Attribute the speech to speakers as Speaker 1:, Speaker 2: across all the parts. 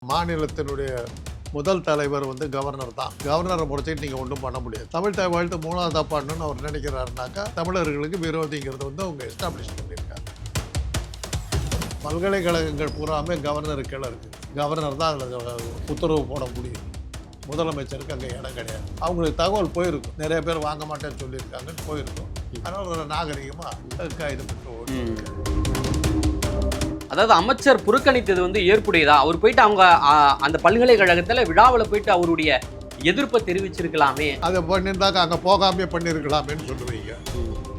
Speaker 1: மாநிலத்தினுடைய முதல் தலைவர் கவர்னர் தான். கவர்னரை முடிச்சுட்டு நீங்கள் ஒன்றும் பண்ண முடியாது. தமிழ் தாய் வாழ்த்து 3வது அப்பான்னு அவர் நினைக்கிறாருனாக்கா தமிழர்களுக்கு விரோதிங்கிறது அவங்க எஸ்டாப்ளிஷ் பண்ணியிருக்காங்க. பல்கலைக்கழகங்கள் பூராமே கவர்னருக்கு கீழே இருக்குது. கவர்னர் தான் அதில் உத்தரவு போட முடியும். முதலமைச்சருக்கு அங்கே இடம் கிடையாது. அவங்களுக்கு தகவல் போயிருக்கும், நிறைய பேர் வாங்க மாட்டேன்னு சொல்லியிருக்காங்கன்னு போயிருக்கும். அதனால் ஒரு நாகரிகமாக கைது பண்ணி
Speaker 2: அதாவது அமைச்சர் புறக்கணித்தது ஏற்புடையதா? அவர் போயிட்டு அவங்க அந்த பல்கலைக்கழகத்தில் விழாவில் போயிட்டு அவருடைய எதிர்ப்பை தெரிவிச்சிருக்கலாமே.
Speaker 1: அதை பண்ணியிருந்தாக்க அங்கே போகாமே பண்ணியிருக்கலாமேன்னு சொல்லுவீங்க.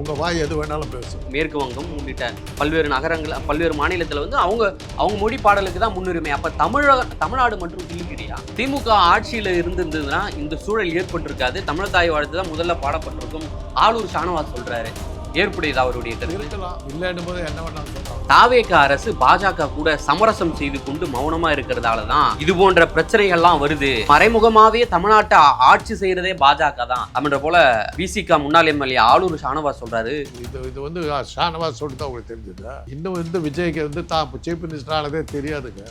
Speaker 1: உங்கள் வாய் எது வேணாலும் பேசும்.
Speaker 2: மேற்கு வங்கம் உள்ளிட்ட பல்வேறு நகரங்கள், பல்வேறு மாநிலத்தில் அவங்க மொழி பாடலுக்கு தான் முன்னுரிமை. அப்போ தமிழ்நாடு மற்றும் கிளிக்கிறியா? திமுக ஆட்சியில் இருந்திருந்ததுன்னா இந்த சூழல் ஏற்பட்டிருக்காது. தமிழ் தாய் வாழ்த்து தான் முதல்ல பாடப்பட்டிருக்கும். ஆளூர் ஷானவாஸ் சொல்றாரு. ஏற்புடையது அவருடைய கருத்து?
Speaker 1: இல்லைன்னு போது என்ன வேணாலும் சொல்லலாம்.
Speaker 2: தாவேக அரசு பாஜக கூட சமரசம் செய்து கொண்டு மௌனமா இருக்கிறதால தான் இது போன்ற பிரச்சனைகள்லாம் வருது. மறைமுகமாவே தமிழ்நாட்டை ஆட்சி செய்யறதே பாஜக தான் அப்படின்ற போல விசிக முன்னாள் எம்எல்ஏ ஆளூர் ஷானவாஸ் சொல்றாரு.
Speaker 1: இது ஷானவாஸ் சொல்லிட்டு அவங்களுக்கு தெரிஞ்சுதா? இன்னும் விஜய்க்கு தான் சீஃப் மினிஸ்டர் ஆனதே தெரியாதுங்க.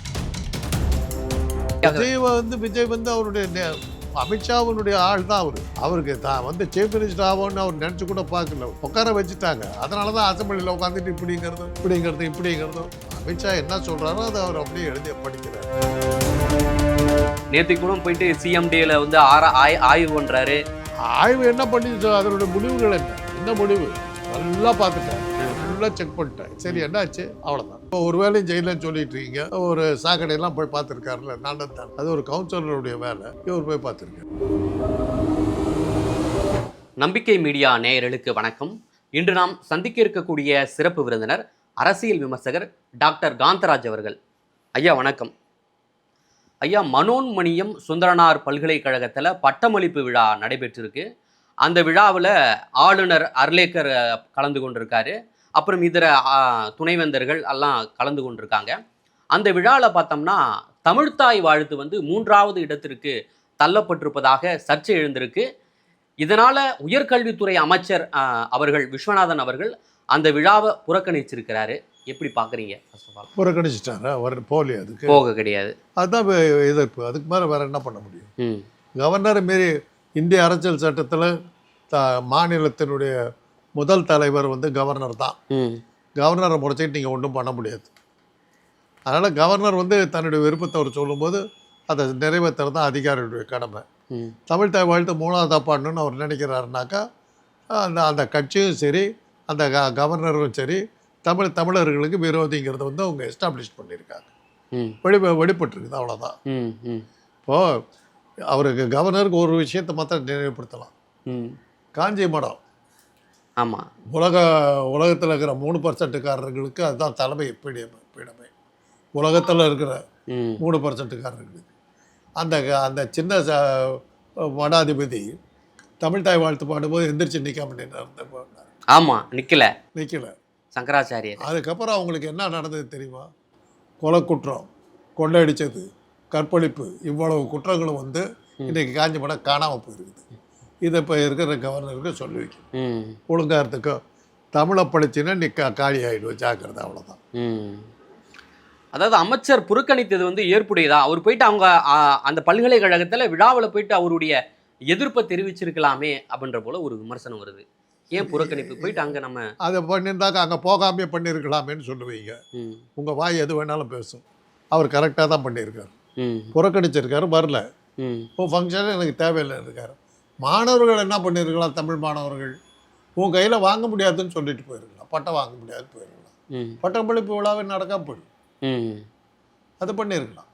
Speaker 1: விஜய் அவருடைய அமித்ஷாவுடைய ஆள் தான் அவருக்கு தான் சீஃப் மினிஸ்டர் ஆகும்னு அவர் நினைச்சு கூட பார்க்கல. உட்கார வச்சுட்டாங்க. அதனாலதான் அசம்பிளியில் உட்காந்துட்டு இப்படிங்கிறதும் அமித்ஷா என்ன சொல்றாரோ அதை அவர் அப்படியே எழுதி படிக்கிறார்.
Speaker 2: நேற்று கூட போயிட்டு சிஎம்டில ஆய்வு பண்றாரு.
Speaker 1: ஆய்வு என்ன பண்ணி அதனுடைய முடிவுகள் என்ன முடிவு நல்லா பார்த்துட்டாரு, நல்லா செக் பண்ணிட்டேன். சரி என்னாச்சு அவ்வளோதான். இப்போ ஒரு வேலையும் ஜெயிலன்னு சொல்லிட்டு இருக்கீங்க. ஒரு சாக்கடையெல்லாம் போய் பார்த்துருக்காருல, நல்லது தான். அது ஒரு கவுன்சிலருடைய வேலை. இவர் போய் பார்த்துருக்காரு.
Speaker 2: நம்பிக்கை மீடியா நேயர்களுக்கு வணக்கம். இன்று நாம் சந்திக்க இருக்கக்கூடிய சிறப்பு விருந்தினர் அரசியல் விமர்சகர் டாக்டர் காந்தராஜ் அவர்கள். ஐயா வணக்கம். ஐயா, மனோன்மணியம் சுந்தரனார் பல்கலைக்கழகத்தில் பட்டமளிப்பு விழா நடைபெற்றிருக்கு. அந்த விழாவில் ஆளுநர் அர்லேக்கர் கலந்து கொண்டிருக்காரு. அப்புறம் இதர துணைவேந்தர்கள் எல்லாம் கலந்து கொண்டிருக்காங்க. அந்த விழாவில் பார்த்தோம்னா தமிழ்த்தாய் வாழ்த்து 3வது இடத்திற்கு தள்ளப்பட்டிருப்பதாக சர்ச்சை எழுந்திருக்கு. இதனால் உயர்கல்வித்துறை அமைச்சர் அவர்கள் விஸ்வநாதன் அவர்கள் அந்த விழாவை புறக்கணிச்சிருக்கிறாரு. எப்படி பார்க்குறீங்க?
Speaker 1: புறக்கணிச்சிட்டாரா? அவர் போலி, அதுக்கு
Speaker 2: போக கிடையாது.
Speaker 1: அதுதான் எதிர்ப்பு. அதுக்கு மேலே வேற என்ன பண்ண முடியும்? கவர்னர் மாரி இந்திய அரசியல் சட்டத்தில் மாநிலத்தினுடைய முதல் தலைவர் கவர்னர் தான். கவர்னரை முடிச்சுட்டு நீங்கள் ஒன்றும் பண்ண முடியாது. அதனால் கவர்னர் தன்னுடைய விருப்பத்தை அவர் சொல்லும்போது அதை நிறைவேற்றுறது தான் அதிகாரியுடைய கடமை. தமிழ் தாய் வாழ்த்து 3வது அப்பான்னு அவர் நினைக்கிறாருனாக்கா அந்த கட்சியும் சரி, அந்த கவர்னரும் சரி, தமிழர்களுக்கு விரோதிங்கிறது அவங்க எஸ்டாப்ளிஷ் பண்ணியிருக்காங்க. வெளிப்பட்டுருக்குது, அவ்வளோதான். இப்போது அவருக்கு கவர்னருக்கு ஒரு விஷயத்தை மாத்திரம் நினைவுபடுத்தலாம். காஞ்சி மடம்.
Speaker 2: ஆமாம்,
Speaker 1: உலகத்தில் இருக்கிற 3%காரர்களுக்கு அதுதான் தலைமை பீடமே. உலகத்தில் இருக்கிற 3%காரர்களுக்கு அந்த சின்ன மடாதிபதி தமிழ் தாய் வாழ்த்து பாடும்போது எந்திரிச்சு நிற்காம நின்று.
Speaker 2: ஆமாம், நிற்கல சங்கராச்சாரியர்.
Speaker 1: அதுக்கப்புறம் அவங்களுக்கு என்ன நடந்தது தெரியுமா? கொலை குற்றம், கொள்ளையடிச்சது, கற்பழிப்பு, இவ்வளவு குற்றங்களும் இன்றைக்கி காஞ்சி மடம் காணாமல் போயிருக்குது. இதை இப்போ இருக்கிற கவர்னருக்கு சொல்லி வைக்கும். ஒழுங்காகிறதுக்கோ தமிழை படிச்சுன்னா நீ காலி ஆகிடுவோம், ஜாக்கிரதை, அவ்வளோதான்.
Speaker 2: அதாவது அமைச்சர் புறக்கணித்தது ஏற்புடையதா? அவர் போயிட்டு அவங்க அந்த பல்கலைக்கழகத்தில் விழாவில் போயிட்டு அவருடைய எதிர்ப்பை தெரிவிச்சிருக்கலாமே அப்படின்ற போல ஒரு விமர்சனம் வருது. ஏன் புறக்கணிப்பு? போயிட்டு அங்கே நம்ம
Speaker 1: அதை பண்ணியிருந்தாக்க அங்கே போகாமே பண்ணியிருக்கலாமேன்னு சொல்லுவீங்க. உங்கள் வாய் எது வேணாலும் பேசும். அவர் கரெக்டாக தான் பண்ணியிருக்காரு. புறக்கணிச்சிருக்காரு, வரல. இப்போ ஃபங்க்ஷனே எனக்கு தேவையில்லை இருக்காரு. மாணவர்கள் என்ன பண்ணியிருக்கலாம்? தமிழ் மாணவர்கள் உன் கையில் வாங்க முடியாதுன்னு சொல்லிட்டு போயிருக்கலாம். பட்டம் வாங்க முடியாது போயிருக்கலாம். பட்டமளிப்பு விழாவே நடக்காம போயிடும். அது பண்ணியிருக்கலாம்.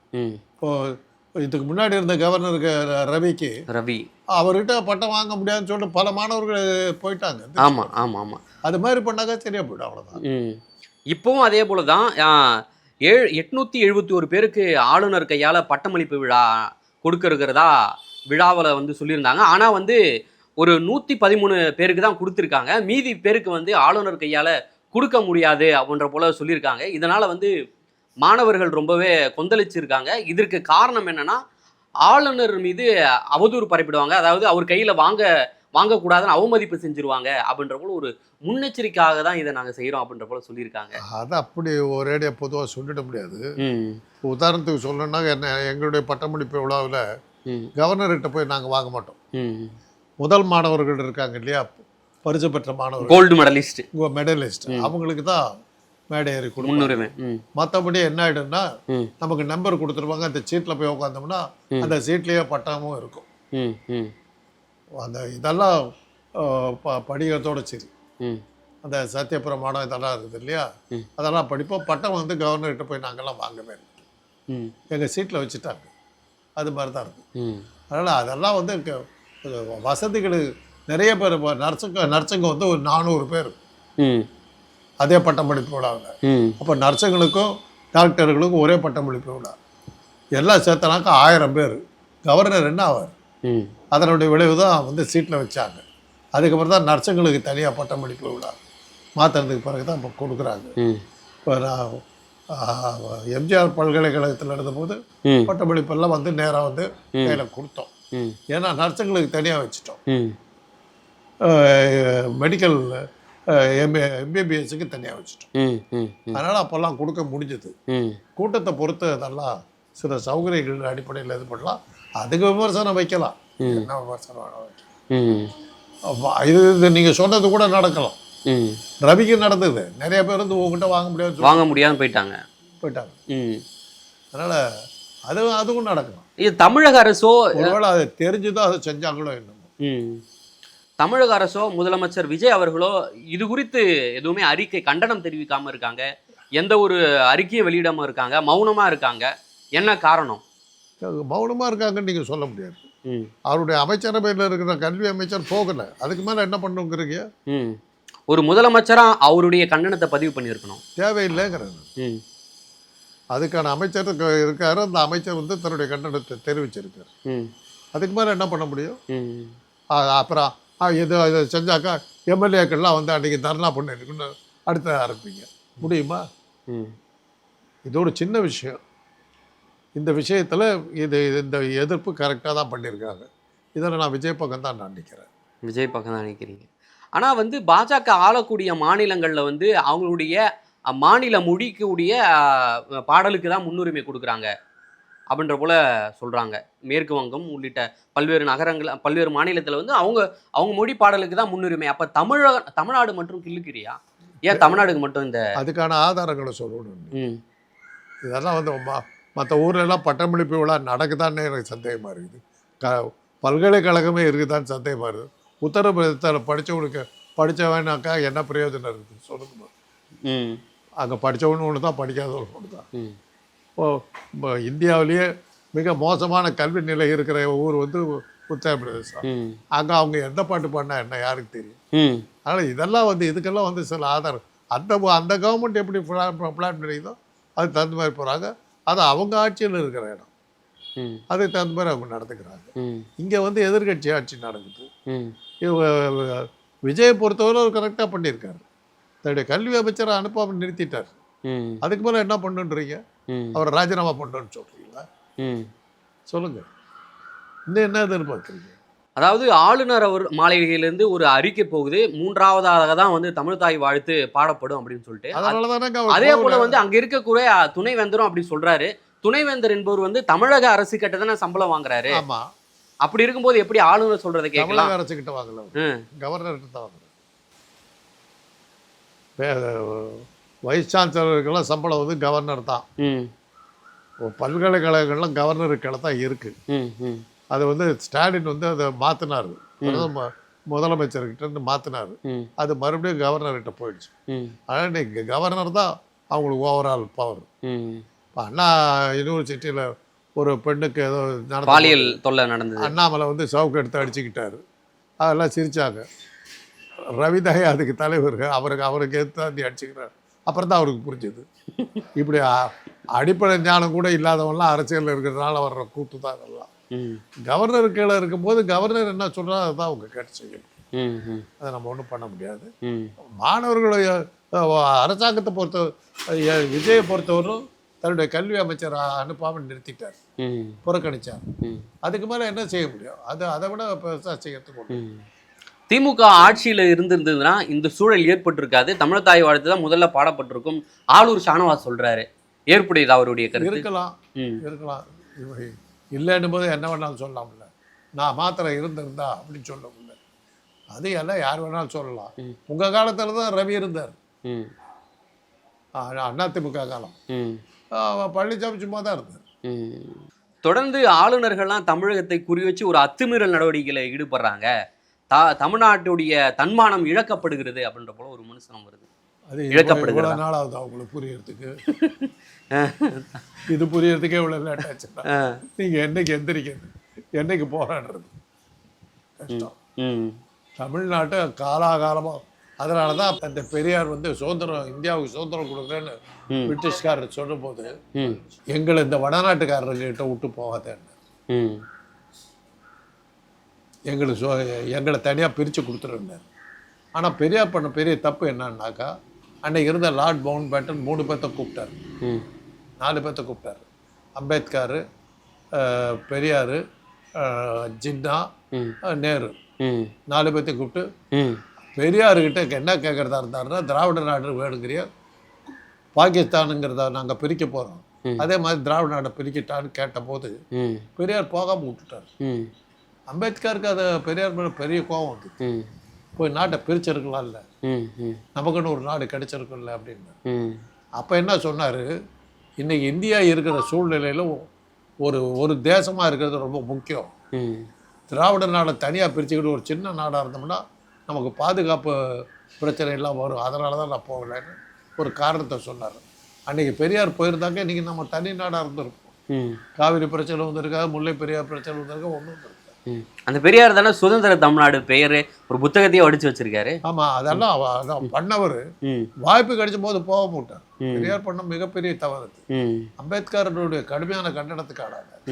Speaker 1: இப்போது இதுக்கு முன்னாடி இருந்த கவர்னருக்கு ரவி அவர்கிட்ட பட்டம் வாங்க முடியாதுன்னு சொல்லிட்டு பல மாணவர்கள் போயிட்டாங்க.
Speaker 2: ஆமாம் ஆமாம் ஆமாம்.
Speaker 1: அது மாதிரி பண்ணாக்கா சரியாக போய்டும், அவ்வளோதான்.
Speaker 2: இப்போவும் அதே போல தான் 871 பேருக்கு ஆளுநர் கையால் பட்டமளிப்பு விழா கொடுக்கறதா விழாவில் சொல்லியிருந்தாங்க. ஆனால் ஒரு 113 பேருக்கு தான் கொடுத்துருக்காங்க. மீதி பேருக்கு ஆளுநர் கையால் கொடுக்க முடியாது அப்படின்ற போல சொல்லியிருக்காங்க. இதனால் மாணவர்கள் ரொம்பவே கொந்தளிச்சிருக்காங்க. இதற்கு காரணம் என்னன்னா, ஆளுநர் மீது அவதூறு பரப்பிடுவாங்க. அதாவது அவர் கையில் வாங்க வாங்கக்கூடாதுன்னு அவமதிப்பு செஞ்சிருவாங்க அப்படின்ற போல ஒரு முன்னெச்சரிக்கையாக தான் இதை நாங்கள் செய்கிறோம் அப்படின்ற போல சொல்லியிருக்காங்க.
Speaker 1: அதை அப்படி ஒரேடியாக பொதுவாக சொல்லிட முடியாது.
Speaker 2: ம்
Speaker 1: உதாரணத்துக்கு சொல்லணும்னா எங்களுடைய பட்டமளிப்பு விழாவில் கவர்னர்கிட்ட போய் நாங்கள் வாங்க மாட்டோம். முதல் மாணவர்கள் இருக்காங்க இல்லையா, பரிசு பெற்ற மாணவர்கள்,
Speaker 2: கோல்டு மெடலிஸ்ட்,
Speaker 1: மெடலிஸ்ட், அவங்களுக்கு தான் மேடை ஏறி கொடுக்கும்
Speaker 2: முன்னுரிமை.
Speaker 1: மற்றபடி என்ன ஆகிடும்னா நமக்கு நம்பர் கொடுத்துருவாங்க, அந்த சீட்டில் போய் உட்காந்தோம்னா அந்த சீட்லேயே பட்டமும் இருக்கும். அந்த இதெல்லாம் படிக்கிறதோட சரி, அந்த சத்தியப்பிரமாணம் இதெல்லாம் இருக்குது இல்லையா, அதெல்லாம் படிப்போம். பட்டம் வந்து கவர்னர்கிட்ட போய் நாங்கள்லாம் வாங்கவே இல்லை, எங்கள் சீட்டில் வச்சுட்டாங்க. அது மாதிரி தான் இருக்கும். அதனால் அதெல்லாம் வந்து வசதிகள் நிறைய பேர். இப்போ நர்ஸுங்க வந்து ஒரு 400 பேர் அதே பட்டமளிப்பு விழாவில். அப்போ நர்ஸுங்களுக்கும் டாக்டர்களுக்கும் ஒரே பட்டமளிப்பு விழா, எல்லாம் சேர்த்தனாக்கா 1000 பேர். கவர்னர் என்ன ஆவார்? அதனுடைய விளைவு தான் வந்து சீட்டில் வச்சாங்க. அதுக்கப்புறம் தான் நர்ஸுங்களுக்கு தனியாக பட்டமளிப்பு விழா மாற்றுறதுக்கு பிறகு தான் இப்போ கொடுக்குறாங்க. இப்போ நான் எம்ஜிஆர் பல்கலைக்கழகத்தில் இருந்தபோது பட்டமளிப்பெல்லாம் வந்து நேராக வந்து கையில் கொடுத்தோம். ஏன்னா நர்ஸுங்களுக்கு தனியாக வச்சுட்டோம், மெடிக்கல் எம்பிபிஎஸ்க்கு தனியாக வச்சுட்டோம். அதனால் அப்போல்லாம் கொடுக்க முடிஞ்சது. கூட்டத்தை பொறுத்து அதெல்லாம் சில சௌகரியங்கள் அடிப்படையில் இது பண்ணலாம், அதுக்கு விமர்சனம் வைக்கலாம், என்ன விமர்சனம் வைக்கலாம். இது நீங்கள் சொன்னது கூட நடக்கலாம். ரவிக்கு நடந்தது, நிறைய பேர் வந்து உங்ககிட்ட வாங்க முடியாதுன்னு போயிட்டாங்க. அதனால் அதுவும் நடக்கலாம்.
Speaker 2: இது தமிழக அரசோ
Speaker 1: ஒருவேளை அதை தெரிஞ்சுதான் அதை செஞ்சாங்களோ என்னமோ.
Speaker 2: தமிழக அரசோ முதலமைச்சர் விஜய் அவர்களோ இது குறித்து எதுவுமே அறிக்கை கண்டனம் தெரிவிக்காம இருக்காங்க, எந்த ஒரு அறிக்கையை வெளியிடாம இருக்காங்க, மௌனமா இருக்காங்க. என்ன காரணம்?
Speaker 1: மௌனமா இருக்காங்கன்னு நீங்க சொல்ல முடியாது. அவருடைய அமைச்சரவையில் இருக்கிற கல்வி அமைச்சர் போகல, அதுக்கு மேல என்ன பண்ணுங்கிறீங்க?
Speaker 2: ஒரு முதலமைச்சரா அவருடைய கண்டனத்தை பதிவு பண்ணியிருக்கணும்,
Speaker 1: தேவையில்லைங்கிறது. அதுக்கான அமைச்சர் இருக்காரு, அந்த அமைச்சர் வந்து தன்னுடைய கண்டனத்தை தெரிவிச்சிருக்காரு. அதுக்கு மேலே என்ன பண்ண முடியும்? அப்புறம் இதை செஞ்சாக்கா எம்எல்ஏக்கள்லாம் வந்து அன்றைக்கி தர்ணா பண்ணிருக்குன்னு அடுத்த ஆரம்பிங்க முடியுமா? இது ஒரு சின்ன விஷயம். இந்த விஷயத்தில் இந்த எதிர்ப்பு கரெக்டாக தான் பண்ணியிருக்காங்க. இதில் நான் விஜய் பக்கம் தான் நான் நினைக்கிறேன்.
Speaker 2: விஜய் பக்கம் தான் நினைக்கிறீங்க. ஆனால் வந்து பாஜக ஆளக்கூடிய மாநிலங்களில் வந்து அவங்களுடைய மாநில மொழிக்குடைய பாடலுக்கு தான் முன்னுரிமை கொடுக்குறாங்க அப்படின்ற போல சொல்கிறாங்க. மேற்கு வங்கம் உள்ளிட்ட பல்வேறு நகரங்கள், பல்வேறு மாநிலத்தில் வந்து அவங்க மொழி பாடலுக்கு தான் முன்னுரிமை. அப்போ தமிழ்நாடு மட்டும் கிள்ளுக்கிறியா? ஏன் தமிழ்நாடுக்கு மட்டும் இந்த
Speaker 1: அதுக்கான ஆதாரங்களை சொல்லணும். இதெல்லாம் வந்து மற்ற ஊர்லெல்லாம் பட்டமளிப்பு விழா நடக்குதான்னு எனக்கு சந்தேகமாக இருக்குது. பல்கலைக்கழகமே இருக்குதான்னு சந்தேகமாக இருக்குது. உத்தரப்பிரதேசத்தில் படித்தவனாக்கா என்ன பிரயோஜனம் இருக்குது சொல்லுங்க. அங்கே படித்தவனு ஒன்று தான், படிக்காதவனு ஒன்று தான். இப்போ இந்தியாவிலேயே மிக மோசமான கல்வி நிலை இருக்கிற ஊர் வந்து உத்தரப்பிரதேசம். அங்கே அவங்க எந்த பாட்டு பாடினா என்ன யாருக்கு தெரியும்? அதனால் இதெல்லாம் வந்து இதுக்கெல்லாம் வந்து சில ஆதாரம். அந்த கவர்மெண்ட் எப்படி பிளான் பண்ணிக்குதோ அதுக்கு தகுந்த மாதிரி போகிறாங்க. அது அவங்க ஆட்சியில் இருக்கிற இடம், அதுக்கு தகுந்த மாதிரி அவங்க நடந்துக்கிறாங்க. இங்கே வந்து எதிர்கட்சி ஆட்சி நடக்குது. விஜயை பொறுத்தவரை அவர் கரெக்டாக பண்ணியிருக்காரு. தன்னுடைய கல்வி அமைச்சரை அனுப்பாமல் நிறுத்திட்டார். அதுக்கு மேலே என்ன பண்ணுன்றீங்க? அவரை ராஜினாமா பண்ணுன்னு சொல்கிறீங்களா? சொல்லுங்க, இன்னும் என்ன எதிர்பார்க்குறீங்க?
Speaker 2: அதாவது ஆளுநர் அவர் மாளிகையிலேருந்து ஒரு அறிக்கை போகுது, 3வதாக தான் வந்து தமிழ் தாய் வாழ்த்து பாடப்படும் அப்படின்னு சொல்லிட்டு. அதே போல வந்து அங்க இருக்கக்கூடிய துணைவேந்தரும் அப்படி சொல்றாரு. துணைவேந்தர் என்பவர் வந்து தமிழக அரசு கிட்ட தானே சம்பளம் வாங்குறாரு.
Speaker 1: ஆமா,
Speaker 2: அப்படி இருக்கும்போது எப்படி ஆளுநர் சொல்றதை கேட்கலாம்?
Speaker 1: தமிழக அரசு கிட்ட வாங்கல, கவர்னர் கிட்ட தான் வாங்குறாரு. வைஸ் சான்சலருக்கெல்லாம் சம்பளம் வந்து கவர்னர் தான். பல்கலைக்கழகங்கள்லாம் கவர்னருக்கு தான் இருக்கு. அது வந்து ஸ்டாலின் வந்து அதை மாற்றினார், முதலமைச்சர்கிட்ட இருந்து மாற்றினார். அது மறுபடியும் கவர்னர்கிட்ட போயிடுச்சு. அதனால் இன்னைக்கு கவர்னர் தான் அவங்களுக்கு ஓவரால் பவர். இப்போ அண்ணா யூனிவர்சிட்டியில் ஒரு பெண்ணுக்கு ஏதோ
Speaker 2: பாலியல் தொல்லை நடந்தது,
Speaker 1: அண்ணாமலை வந்து சவுக்கு எடுத்து அடிச்சுக்கிட்டாரு. அதெல்லாம் சிரித்தாங்க. ரவிதாய் அதுக்கு தலைவர், அவருக்கு எடுத்து அடிச்சுக்கிறார். அப்புறம் தான் அவருக்கு புரிஞ்சது, இப்படி அடிப்படை ஞானம் கூட இல்லாதவன்லாம் அரசியலில் இருக்கிறதுனால வர்ற கூத்து தான் இதெல்லாம். கவர்னர் கீழே இருக்கும்போது கவர்னர் என்ன சொல்கிறா அதுதான் அவங்க கேட்டு செய்யணும். அதை நம்ம ஒன்றும் பண்ண முடியாது. மாணவர்களுடைய அரசாங்கத்தை விஜயை பொறுத்தவரையும் தன்னுடைய கல்வி அமைச்சர் அனுப்பாமல் நிறுத்திட்டார், புறக்கணிச்சார். அதுக்கு மேலே என்ன செய்ய முடியும்? அதை விட பெருசாக செய்யறதுக்கு ஒன்று.
Speaker 2: திமுக ஆட்சியில இருந்திருந்ததுன்னா இந்த சூழல் ஏற்பட்டிருக்காது. தமிழ்தாய் வாழ்த்து தான் முதல்ல பாடப்பட்டிருக்கும். ஆளூர் ஷானவாஸ் சொல்றாரு. ஏற்புடையது அவருடைய கருத்து?
Speaker 1: இருக்கலாம், இருக்கலாம். இல்லைன்னும் போது என்ன வேணாலும் சொல்லலாம்ல. நான் மாத்திரம் இருந்திருந்தா அப்படின்னு சொல்ல முடியல. அது எல்லாம் யார் வேணாலும் சொல்லலாம். உங்க காலத்துல தான் ரவி இருந்தார். அதிமுக காலம். பழனிசாமி சும்மா தான் இருந்தார்.
Speaker 2: தொடர்ந்து ஆளுநர்கள்லாம் தமிழகத்தை குறி வச்சு ஒரு அத்துமீறல் நடவடிக்கையில ஈடுபடுறாங்க. தமிழ்நாட்டுடைய தன்மானம் இழக்கப்படுகிறது அப்படின்ற போல ஒரு விமர்சனம் வருது.
Speaker 1: அது இழக்கப்படுகிறது. நாளாவது அவங்களுக்கு புரியறதுக்கு. இது புரியறதுக்கே இவ்வளவு லேட் ஆச்சு. நீங்க என்னைக்கு எந்திரிக்கிறது, என்னைக்கு போராடுறது கஷ்டம். தமிழ்நாட்டை காலாகாலமா, அதனாலதான் அந்த பெரியார் வந்து சுதந்திரம், இந்தியாவுக்கு சுதந்திரம் கொடுக்குறேன்னு பிரிட்டிஷ்காரர் சொல்லும் போது எங்களை இந்த வடநாட்டுக்காரர்கிட்ட விட்டு போகாதேன்னு, எங்களை தனியாக பிரித்து கொடுத்துருந்தார். ஆனால் பெரியார் பண்ண பெரிய தப்பு என்னன்னாக்கா, அன்னைக்கு இருந்த லார்ட் மவுண்ட் பேட்டன் 3 பேர்த்த கூப்பிட்டார், 4 பேர்த்த கூப்பிட்டார். அம்பேத்கர், பெரியார், ஜின்னா, நேரு, 4 பேர்த்தையும் கூப்பிட்டு பெரியார்கிட்ட என்ன கேட்குறதா இருந்தாருன்னா, திராவிட நாடு வேணுங்கிறிய, பாகிஸ்தானுங்கிறத நாங்கள் பிரிக்க போகிறோம், அதே மாதிரி திராவிட நாடை பிரிக்கட்டான்னு கேட்ட போது பெரியார் போகாமல் விட்டுட்டார். அம்பேத்கருக்கு அதை பெரியார் மேலே பெரிய கோபம் வந்து, போய் நாட்டை பிரிச்சிருக்கலாம்ல, நமக்குன்னு ஒரு நாடு கிடைச்சிருக்கும்ல அப்படின்னு. அப்போ என்ன சொன்னார், இன்னைக்கு இந்தியா இருக்கிற சூழ்நிலையில் ஒரு தேசமாக இருக்கிறது ரொம்ப முக்கியம். திராவிட நாடை தனியாக பிரிச்சுக்கிட்டு ஒரு சின்ன நாடாக இருந்தோம்னா நமக்கு பாதுகாப்பு பிரச்சனை எல்லாம் வரும், அதனால தான் நான் போகலைன்னு ஒரு காரணத்தை சொன்னார். அன்றைக்கி பெரியார் போயிருந்தாங்க இன்றைக்கி நம்ம தனி நாடாக இருந்திருப்போம். காவிரி பிரச்சனை வந்திருக்காது, முல்லை பெரியார் பிரச்சனை வந்திருக்கா, ஒன்றும் இருக்காது.
Speaker 2: அந்த பெரியார் தானே சுதந்திர தமிழ்நாடு பெயர் ஒரு புத்தகத்தையே அடிச்சு வச்சிருக்காரு.
Speaker 1: ஆமாம், அதெல்லாம் பண்ணவர். வாய்ப்பு கிடைச்ச போது போக மாட்டார். பெரியார் பண்ண மிகப்பெரிய தவறு. அம்பேத்கருடைய கடுமையான கண்டனத்துக்கு ஆளானார்.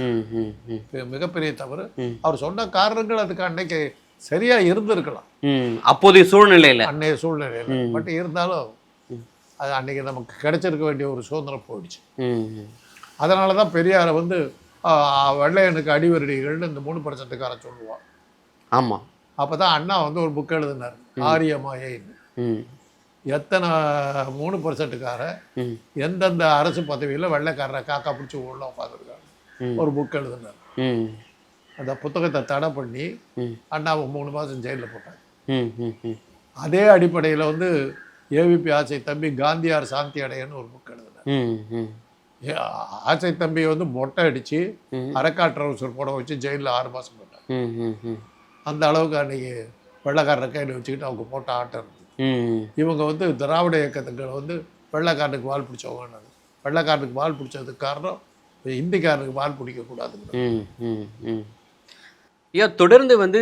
Speaker 1: மிகப்பெரிய தவறு. அவர் சொன்ன காரணங்கள் அதுக்கு அன்னைக்கு சரியா இருந்திருக்கலாம்,
Speaker 2: அப்போதைய சூழ்நிலையில, அன்னைய
Speaker 1: சூழ்நிலையில. பட் இருந்தாலும் அது அன்னைக்கு நமக்கு கிடைச்சிருக்க வேண்டிய ஒரு சுதந்திரம் போயிடுச்சு. அதனாலதான் பெரியாரை வந்து வெள்ளையனுக்கு அடிவரடிகள்னு இந்த 3% சொல்லுவான்.
Speaker 2: ஆமா,
Speaker 1: அப்பதான் அண்ணா வந்து ஒரு புக் எழுதினார், ஆரியமாயின்னு. எத்தனை 3% எந்தெந்த அரசு பதவியில வெள்ளைக்காரரை காக்கா பிடிச்சி உள்ள உட்காந்துருக்காங்க ஒரு புக் எழுதினார். அந்த புத்தகத்தை தடை பண்ணி அண்ணாவை 3 மாதம் ஜெயிலில் போட்டாங்க. அதே அடிப்படையில் வந்து ஏவிபி ஆசை தம்பி காந்தியார் சாந்தி அடையன்னு ஒரு புக் எழுதினார். ஆசை தம்பி வந்து மொட்டை அடிச்சு அரக்கா ட்ரவுசர் போட வச்சு ஜெயிலில் 6 மாதம் போட்டாங்க. அந்த அளவுக்கு அன்னைக்கு வெள்ளைக்காரரை கையில் வச்சுக்கிட்டு அவங்க போட்ட ஆட்டம் இருந்தது. இவங்க வந்து திராவிட இயக்கத்துக்களை வந்து வெள்ளைக்காரனுக்கு வால் பிடிச்சவங்க. வெள்ளைக்காரனுக்கு வால் பிடிச்சதுக்கு காரணம் இந்திக்காரனுக்கு வால் பிடிக்கக்கூடாதுன்னு.
Speaker 2: தொடர்ந்து வந்து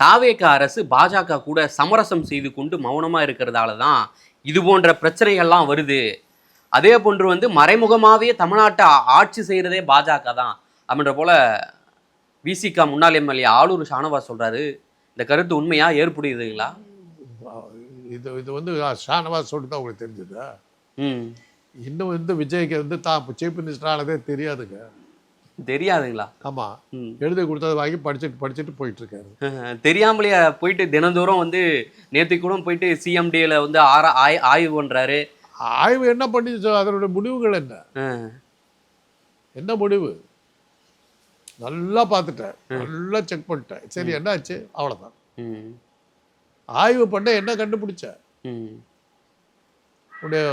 Speaker 2: தாவேக அரசு பாஜக கூட சமரசம் செய்து கொண்டு மௌனமாக இருக்கிறதால தான் இது போன்ற பிரச்சனைகள்லாம் வருது. அதே போன்று வந்து மறைமுகமாகவே தமிழ்நாட்டை ஆட்சி செய்கிறதே பாஜக தான் அப்படின்ற போல விசிக முன்னாள் எம்எல்ஏ ஆளூர் ஷானவாஸ் சொல்கிறாரு. இந்த கருத்து உண்மையாக ஏற்புடையதுங்களா?
Speaker 1: இது வந்து ஷானவாஸ் சொல்லிட்டு தான் உங்களுக்கு தெரிஞ்சுதா? இன்னும் வந்து விஜய்க்கு வந்து தான் சீஃப் மினிஸ்டர் ஆனதே தெரியாதுங்க.
Speaker 2: தெரியாதுங்களா?
Speaker 1: ஆமா, எழுதி கொடுத்தது வாங்கி படிச்சுட்டு போயிட்டு இருக்காரு.
Speaker 2: தெரியாமலேயே போயிட்டு தினந்தோறும் வந்து நேற்று கூட போயிட்டு சிஎம்டில வந்து ஆய்வு பண்றாரு.
Speaker 1: ஆய்வு என்ன பண்ணி அதனுடைய முடிவுகள் என்ன முடிவு நல்லா பார்த்துட்டேன், நல்லா செக் பண்ணிட்டேன். சரி, என்னாச்சு? அவ்வளவுதான். ஆய்வு பண்ண என்ன கண்டுபிடிச்ச? உடைய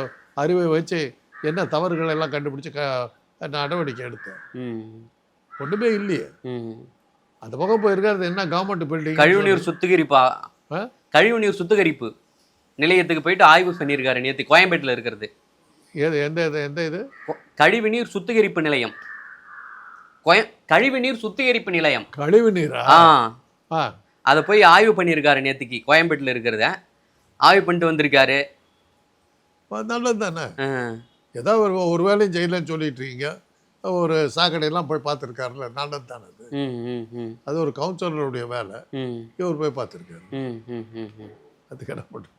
Speaker 1: அறிவை வச்சு என்ன தவறுகள் எல்லாம் கண்டுபிடிச்சு நடவடிக்கை எடுத்தேன். ஒண்ணுமே இல்லையே. அந்த பக்கம் போயிருக்காரு என்ன கவர்மெண்ட் பில்டிங்
Speaker 2: கழிவுநீர் சுத்திகரிப்பா, கழிவுநீர் சுத்திகரிப்பு நிலையத்துக்கு போயிட்டு ஆய்வு பண்ணியிருக்காரு நேற்று கோயம்பேட்டில் இருக்கிறது.
Speaker 1: எந்த இது
Speaker 2: கழிவுநீர் சுத்திகரிப்பு நிலையம், கழிவுநீர் சுத்திகரிப்பு நிலையம்.
Speaker 1: கழிவுநீரா?
Speaker 2: அதை போய் ஆய்வு பண்ணியிருக்காரு நேற்றுக்கு கோயம்பேட்டில் இருக்கிறத ஆய்வு பண்ணிட்டு வந்திருக்காரு.
Speaker 1: நல்லது தானே. ஏதாவது ஒரு வேலையும் செய்யலன்னு சொல்லிட்டு இருக்கீங்க. ஒரு சாக்கடையெல்லாம் போய் பார்த்துருக்காருல்ல, நல்லது தானே. அது ஒரு கவுன்சிலருடைய வேலை. இவர் போய் பார்த்துருக்காரு. அதுக்கு என்ன பண்ணுறது?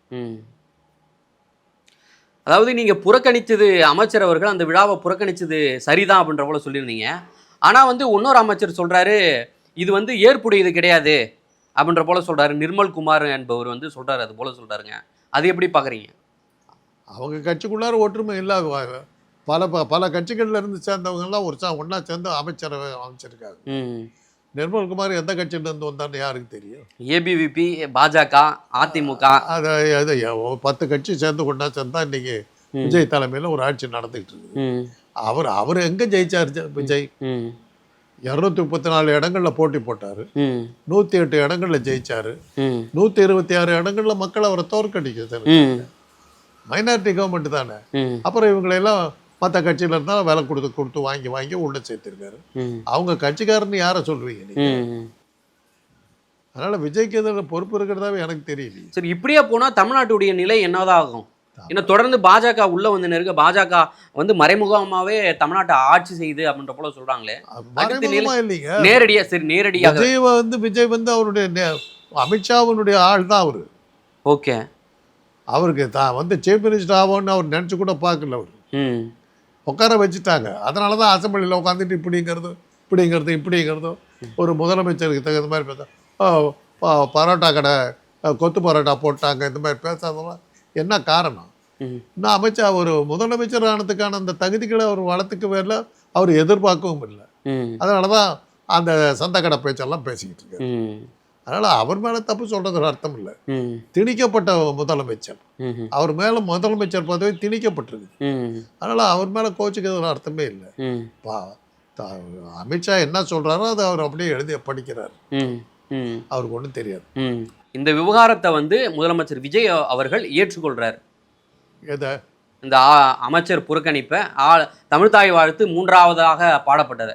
Speaker 2: அதாவது நீங்க புறக்கணிச்சது அமைச்சர் அவர்கள் அந்த விழாவை புறக்கணிச்சது சரிதான் அப்படின்ற போல சொல்லியிருந்தீங்க. ஆனா வந்து இன்னொரு அமைச்சர் சொல்றாரு இது வந்து ஏற்புடையது கிடையாது அப்படின்ற போல சொல்றாரு. நிர்மல் குமார் என்பவர் வந்து சொல்றாரு, அது போல சொல்றாருங்க. அது எப்படி பாக்குறீங்க?
Speaker 1: அவங்க கட்சிக்குள்ளார ஒற்றுமை இல்லாத பல கட்சிகள்ல இருந்து சேர்ந்தவங்கெல்லாம் ஒன்றா சேர்ந்து அமைச்சரவை அமைச்சிருக்காங்க. நிர்மல்குமார் எந்த கட்சியில இருந்து வந்தான்னு யாருக்கு தெரியும்?
Speaker 2: ஏபிவிபி, பாஜக, அதிமுக,
Speaker 1: அது அது 10 கட்சி சேர்ந்து ஒன்றா சேர்ந்தா இன்னைக்கு விஜய் தலைமையில் ஒரு ஆட்சி நடந்துகிட்டு இருக்குது. அவர் எங்க ஜெயிச்சார் விஜய்? 234 இடங்கள்ல போட்டி போட்டாரு, 108 இடங்கள்ல ஜெயிச்சாரு, 126 இடங்கள்ல மக்கள் அவரை தோற்கடிக்கிறது. மைனாரிட்டி கவர்மெண்ட் தானே. அப்புறம் இவங்களெல்லாம் மற்ற கட்சியில இருந்தாலும் விலை கொடுத்து வாங்கி உள்ள சேர்த்திருக்காரு. அவங்க கட்சிக்காரன்னு யாரை சொல்லுவீங்க நீங்க? அதனால விஜய்க்கு எதில் பொறுப்பு இருக்கிறதாவே எனக்கு தெரியல.
Speaker 2: சரி, இப்படியே போனா தமிழ்நாட்டுடைய நிலை என்னதான் ஆகும்? இன்னும் தொடர்ந்து பாஜக உள்ள வந்து நெருங்க, பாஜக வந்து மறைமுகமாவே தமிழ்நாட்டை ஆட்சி செய்யுது அப்படின்ற போல சொல்றாங்களே.
Speaker 1: இல்லைங்க,
Speaker 2: நேரடியா. சரி, நேரடியாக
Speaker 1: விஜய் வந்து அவருடைய அமித்ஷாவினுடைய ஆள் தான் அவரு.
Speaker 2: ஓகே,
Speaker 1: அவருக்கு தான் வந்து சீஃப் மினிஸ்டர் ஆகும்னு அவர் நினச்சி கூட பார்க்கல. அவர் உட்கார வச்சுட்டாங்க. அதனால தான் அசம்பிளியில் உட்காந்துட்டு இப்படிங்கிறதோ ஒரு முதலமைச்சருக்கு தகுந்த மாதிரி பேச, பரோட்டா கடை கொத்து பரோட்டா போட்டாங்க, இந்த மாதிரி பேசாதெல்லாம் என்ன காரணம்? இன்னும் ஒரு முதலமைச்சர் ஆனதுக்கான அந்த தகுதிகளை அவர் வளர்த்துக்கவே இல்லை, அவர் எதிர்பார்க்கவும் இல்லை. அதனால தான் அந்த சந்த கடை பேச்செல்லாம் பேசிக்கிட்டு இருக்காரு. அதனால் அவர் மேலே தப்பு சொல்கிறது அர்த்தம் இல்லை. திணிக்கப்பட்ட முதலமைச்சர், அவர் மேலே முதலமைச்சர் பதவி திணிக்கப்பட்டிருக்கு. அதனால் அவர் மேலே கோச்சிக்கிறது அர்த்தமே இல்லை. அமித்ஷா என்ன சொல்கிறாரோ அதை அவர் அப்படியே எழுதி படிக்கிறார். அவருக்கு ஒன்றும் தெரியாது.
Speaker 2: இந்த விவகாரத்தை வந்து முதலமைச்சர் விஜய் அவர்கள் ஏற்றுக்கொள்கிறார்.
Speaker 1: எதை?
Speaker 2: இந்த அமைச்சர் புறக்கணிப்பை, தமிழ்தாய் வாழ்த்து 3ஆவதாக பாடப்பட்டது.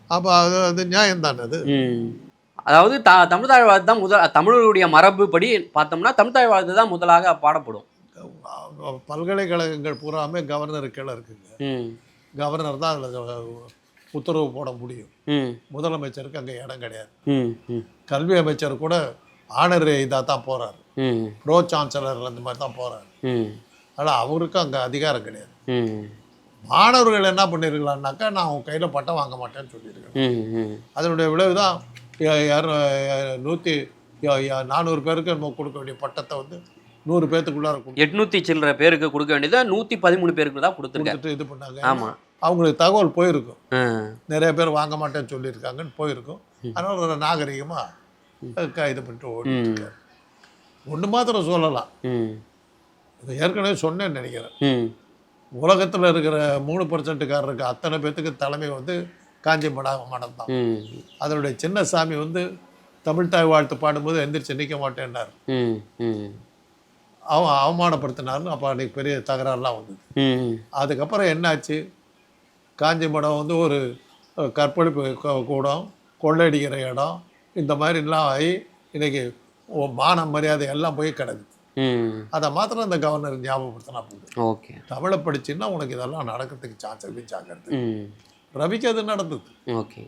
Speaker 1: அப்போ அது நியாயம் தானே அது.
Speaker 2: அதாவது தமிழ்தாய் வாழ்த்து தான் தமிழருடைய மரபுப்படி பார்த்தோம்னா தமிழ்தாய் வாழ்த்து தான் முதலாக பாடப்படும்.
Speaker 1: பல்கலைக்கழகங்கள் பூராமே கவர்னர் கீழே இருக்குங்க. கவர்னர் தான் அதில் உத்தரவு போட முடியும். முதலமைச்சருக்கு அங்கே இடம் கிடையாது. கல்வி அமைச்சர் கூட ஆனர் இதாக தான் போகிறார், ப்ரோ சான்சலர் அந்த மாதிரி தான் போகிறார். அதனால் அவருக்கு அங்கே அதிகாரம் கிடையாது. மாணவர்கள் என்ன பண்ணியிருக்கலாம்னாக்கா, நான் அவங்க கையில் பட்டம் வாங்க மாட்டேன்னு சொல்லியிருக்கேன். அதனுடைய விளைவு தான் 400 பேருக்கு நம்ம கொடுக்க வேண்டிய பட்டத்தை வந்து 100 பேர்த்துக்குள்ளார
Speaker 2: 800 சில்லற பேருக்கு கொடுக்க வேண்டியதை 113 பேருக்கு தான் கொடுத்துட்டு இது பண்ணாங்க. ஆமாம், அவங்களுக்கு
Speaker 1: தகவல் போயிருக்கும், நிறைய பேர் வாங்க மாட்டேன்னு சொல்லியிருக்காங்கன்னு போயிருக்கும். அதனால் ஒரு நாகரிகமாக இது பண்ணிட்டு ஓடிட்டு ஒன்று மாத்திரம் சொல்லலாம். ஏற்கனவே சொன்னேன்னு நினைக்கிறேன், உலகத்தில் இருக்கிற 3%காரருக்கு அத்தனை பேர்த்துக்கு தலைமை வந்து காஞ்சி மடம் தான். அதனுடைய சின்ன சாமி வந்து தமிழ்தாய் வாழ்த்து பாடும்போது எந்திரிச்சு நிற்க மாட்டேன்னார், அவமானப்படுத்தினார்னு. அப்போ அன்றைக்கி பெரிய தகராறுலாம் வந்தது. அதுக்கப்புறம் என்னாச்சு, காஞ்சி மடம் வந்து ஒரு கற்பழிப்பு கூடம், கொள்ளையடிக்கிற இடம், இந்த மாதிரிலாம் ஆகி இன்றைக்கி மான மரியாதை எல்லாம் போய் கிடக்குது. அதை மாத்திரம் அந்த கவர்னர் ஞாபகப்படுத்தினா போகுது.
Speaker 2: ஓகே,
Speaker 1: தமிழை படிச்சுன்னா உனக்கு இதெல்லாம் நடக்கிறதுக்கு சான்ஸ் இருக்கு. ஜாக்கிரதை. ரவிக்கு அது நடந்தது.
Speaker 2: ஓகே.